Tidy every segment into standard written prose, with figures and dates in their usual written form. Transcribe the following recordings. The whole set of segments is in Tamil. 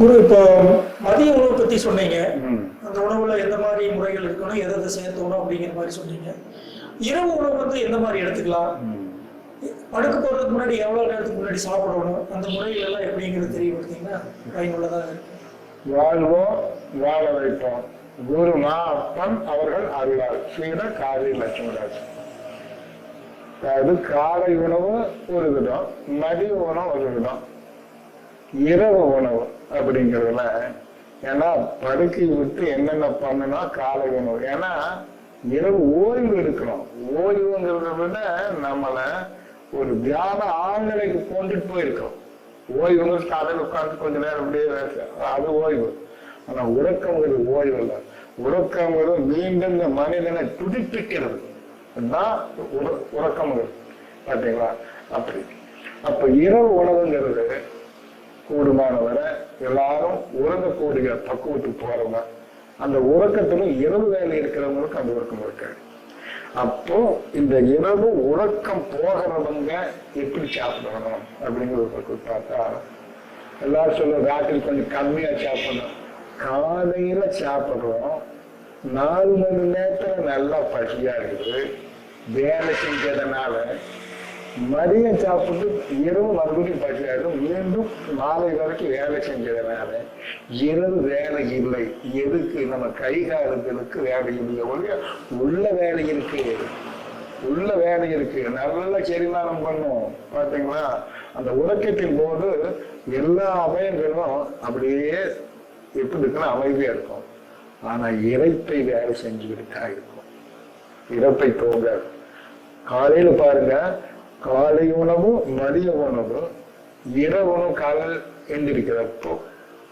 இப்போ மதிய உணவு பத்தி சொன்னீங்க. அந்த உணவுல எந்த மாதிரி முறைகள் இருக்கணும், எதை சேர்த்தணும் அப்படிங்கிற மாதிரி சொன்னீங்க. இரவு உணவு வந்து எந்த மாதிரி எடுத்துக்கலாம், படுக்க போறதுக்கு முன்னாடி எவ்வளவு நேரத்துக்கு முன்னாடி சாப்பிடணும், அந்த முறைகள் எல்லாம் எப்படிங்கிறது தெரியப்படுத்தீங்கன்னா பயனுள்ளதாக இருக்கும். வாழ்வோம் வாழ வைப்போம். குரு மாப்பன் அவர்கள் அருளார் ஸ்ரீட காலை லட்சுமராஜ். அதாவது காலை உணவு ஒரு விதம், மதிய உணவு ஒரு விதம், இரவு உணவு அப்படிங்கிறதுல ஏன்னா படுக்கை விட்டு என்னென்ன பண்ணனா காலை உணவு. ஏன்னா இரவு ஓய்வு எடுக்கணும். ஓய்வுங்கிறத விட நம்மள ஒரு தியான ஆழ்நிலைக்கு கொண்டுட்டு போயிருக்கோம். ஓய்வுங்கிறது காலையில் உட்காந்து கொஞ்ச நேரம் அப்படியே அது ஓய்வு. ஆனா உறக்கங்கிறது ஓய்வு இல்லை. உறக்கங்கிறது மீண்டும் இந்த மனிதனை துடிப்பிக்கிறது தான் உறக்கம்ங்கிறது. பார்த்தீங்களா? அப்படி அப்ப இரவு உணவுங்கிறது கூடுமானவரை எல்லாரும் உறங்கக்கூடிய பக்குவத்துக்கு போறவங்க. அந்த உறக்கத்துல இரவு வேலை இருக்கிறவங்களுக்கு அந்த உறக்கம் இருக்காது. அப்போ இந்த இரவு உறக்கம் போகிறவங்க எப்படி சாப்பிடணும் அப்படிங்கிற ஒரு பக்குவம் பார்த்தா எல்லாரும் சொல்ல ராத்திரி கொஞ்சம் கம்மியா சாப்பிடணும். காலையில சாப்பிடுறோம், 4 மணி நேரத்துல நல்லா பசியா இருக்குது, வேலை செஞ்சதுனால மதியம் சாப்பிட்டு இரவு மறுபடியும் பசியாகும், மீண்டும் மாலை வரைக்கும் வேலை செஞ்சதுனால இரவு வேலை இல்லை. எதுக்கு? நம்ம கை காலங்களுக்கு வேலை இல்லை. உள்ள வேலை இருக்கு, உள்ள வேலை இருக்கு, நல்ல செரிமானம் பண்ணும். பார்த்தீங்களா? அந்த உறக்கத்தின் போது எல்லா அவயங்களும் அப்படியே எப்படி இருக்குன்னா அமைதியா இருக்கும். ஆனா இறைப்பை வேலை செஞ்சுக்கிட்டு தான் இருக்கும். இறப்பை தோங்காது. காலையில பாருங்க, காலை உணவு மதிய உணவு இரவு காலையில் எந்திரிக்கிறப்போ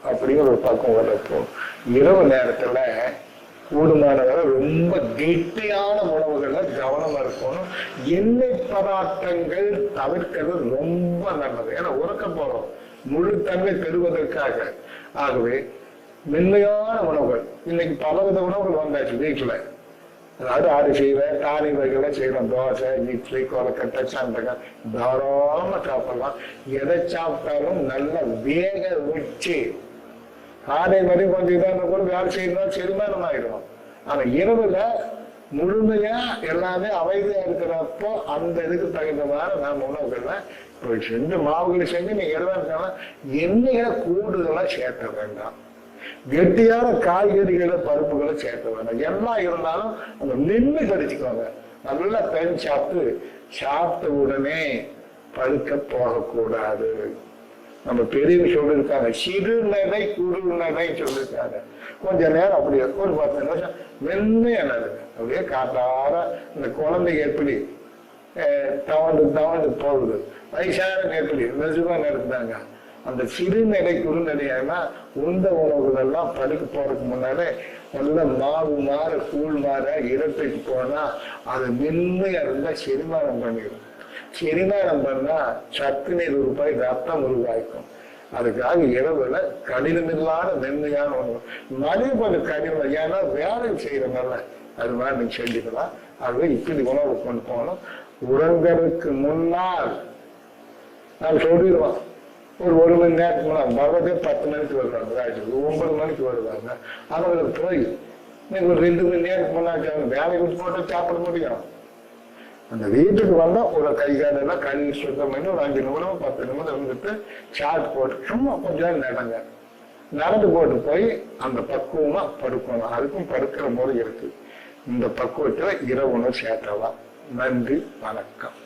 அப்படிங்கிற ஒரு பக்கம் வர்றப்போ இரவு நேரத்துல கூடுமானவரை ரொம்ப கெட்டியான உணவுகள்ல கவனமா இருக்கணும். எண்ணெய் பதார்த்தங்கள் தவிர்க்கிறது ரொம்ப நல்லது. ஏன்னா உறக்க போறோம் முழு தன்மை பெறுவதற்காக. ஆகவே மென்மையான உணவுகள், இன்னைக்கு பலவித உணவுகள் வந்தாச்சு வீட்டுல. அதாவது அரிசியில தானி வகைகளை செய்யலாம். தோசை, இட்லி, கொலக்கட்டை, சந்தகம் தாராளமா சாப்பிடலாம். எதை சாப்பிட்டாலும் நல்லா வேக வச்சு காலை மாதிரி கொஞ்சம் இதாக கூட வேலை செய்யணும், செரிமானம் ஆயிடும். ஆனா இரவுல முழுமையா எல்லாமே அமைதியா இருக்கிறப்போ அந்த இதுக்கு தகுந்த மாதிரி நம்ம உணவுகள்ல செஞ்சு மாவுகளை செஞ்சு நீங்க எல்லாம் எண்ணெய்களை கூடுதலா சேர்க்க வேண்டாம். கெட்டியான காய்கறிகளை பருப்புகளை சேர்க்க வேண்டாம். எல்லாம் இருந்தாலும் அந்த நின்று கடிச்சுக்குவாங்க. நல்லா பெண் சாப்பிட்ட உடனே படுக்க போகக்கூடாது. நம்ம பெரியவங்க சொல்லியிருக்காங்க, சிறுநடை குறுநடை சொல்லியிருக்காங்க. கொஞ்ச நேரம் அப்படியே ஒரு 10 நிமிஷம் மென்மையா நடங்க. அப்படியே காட்டார இந்த குழந்தைங்க எப்படி தவண்டு போகுது, வயசான எப்படி மெதுவா நடந்தாங்க. அந்த சிறுநடை குறுநடையானா உந்த உணவுகள் எல்லாம் படுக்க போறதுக்கு முன்னாலே நல்ல மாவு மாற கூழ் மாற இடத்துக்கு போனா அது மென்மையா இருந்தா செரிமானம் பண்ணிடும். செரிமானம் பண்ணா சத்து நீர் உருவாய் ரத்தம் உருவாய்க்கும். அதுக்காக இரவுல கடினமில்லாத மென்மையான உணவு. மதியம் கொஞ்சம் கடினம், ஏன்னா வேலை செய்யறதுனால அது மாதிரி நீங்க செஞ்சுக்கலாம். ஆகவே இப்படி உணவு கொண்டு போகணும். உறங்கறதுக்கு முன்னால் நான் சொல்லிடுவோம், ஒரு மணி நேரத்துக்கு முன்னாடி வரதே 10 மணிக்கு வருவாங்க, 9 மணிக்கு வருவாங்க. அவங்களுக்கு போய் நீங்க ஒரு 2 மணி நேரத்துக்கு முன்னாடி வேலை விட்டு போட்டு சாப்பிட முடியும். அந்த வீட்டுக்கு வந்தா ஒரு கை காலெல்லாம் கழுவி சுத்தம் பண்ணி ஒரு 5 நிமிடம் 10 நிமிடம் இருந்துட்டு சாட் போட்டு சும்மா கொஞ்சம் நேரம் நடந்து போட்டு போய் அந்த பக்குவமா படுக்கணும். அதுக்கும் படுக்கிற முறை இருக்கு. இந்த பக்குவத்துல இரவு உணவு சேர்த்தலாம். நன்றி, வணக்கம்.